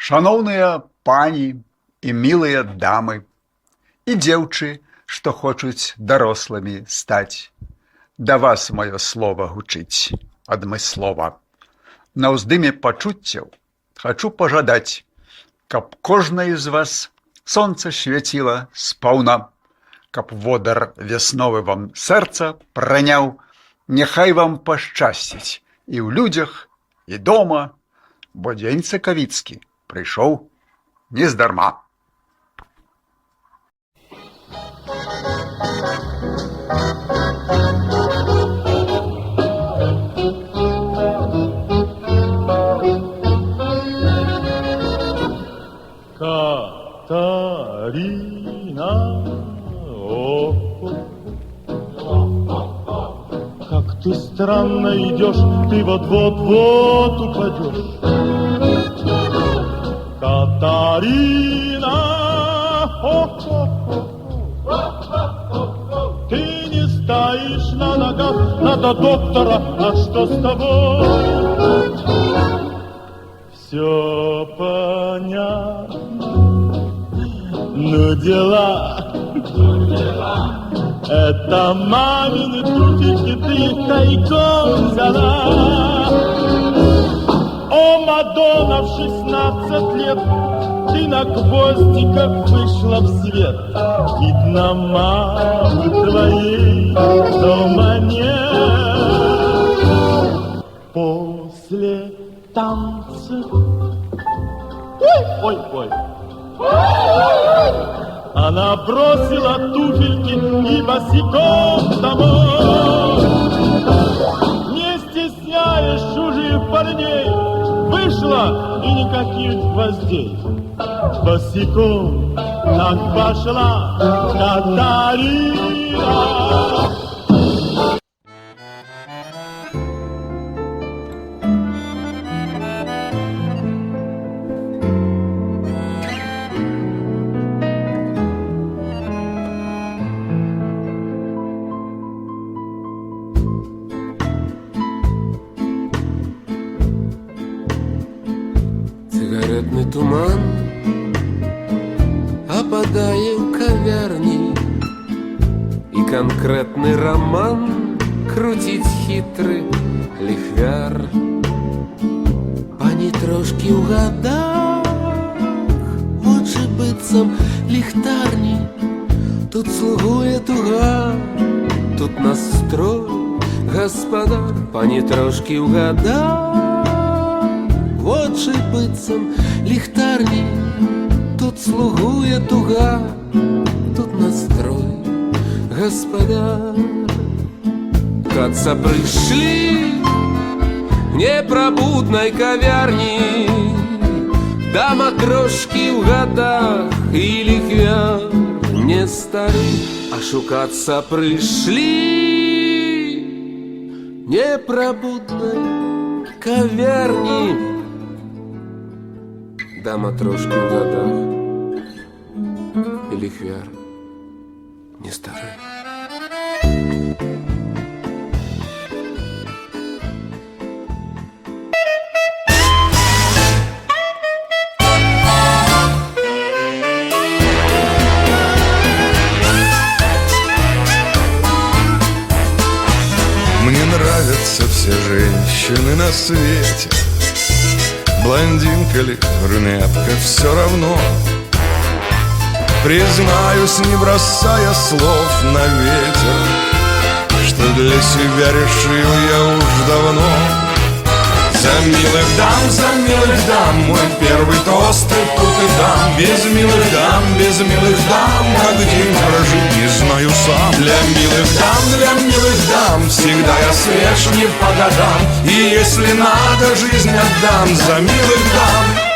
Шаноўныя пані і мілыя дамы, і дзеўчы, што хочуць дарослымі стаць. Да вас маё слова гучыць адмыслова. На ўздыме пачуццяў хачу пажадаць, каб кожнай з вас сонца свяціла спаўна, каб водар вясновы вам сэрца праняў, няхай вам пашчасціць і ў людзях, і дома, бо дзень сакавіцкі прыйшоў нездарма. Катарина, как ты странно идешь, ты вот-вот-вот упадешь. Катарина, ты не стоишь на ногах, надо доктора, а что с тобой? Все понятно, ну дела, это мамины туфельки, ты их тайком взяла. О, Мадонна, в 16 лет ты на гвоздиках вышла в свет. Видно, мамы твоей дома нет. После танца ой, она бросила туфельки и босиком домой. Не стесняясь чужих парней, вышла и никаких гвоздей. Босиком так пошла Катарина. Сигаретный туман опадае ў кавярні, і канкрэтны роман круціць хітры ліхвяр. Пані трошкі ў гадах, вочы быццам ліхтарні. Тут слугуе туга, тут настрой гаспадар. Пані трошкі ў гадах, вочы быццам ліхтарні. Тут слугуе туга, тут настрой гаспадар. Кацца прыйшлі в непрабуднай кавярні, дама трошкі ў гадах і ліхвяр не стары, а шукацца прыйшлі непрабуднай кавярні, дама трошкі ў гадах і ліхвяр не стары. Мне нравятся все женщины на свете, блондинка ли, брюнетка, все равно. Признаюсь, не бросая слов на ветер, что для себя решил я уж давно. За милых дам, мой первый тост и тут и там. Без милых дам, как день прожить не знаю сам. Для милых дам, всегда я свеж не по годам. И если надо, жизнь отдам за милых дам.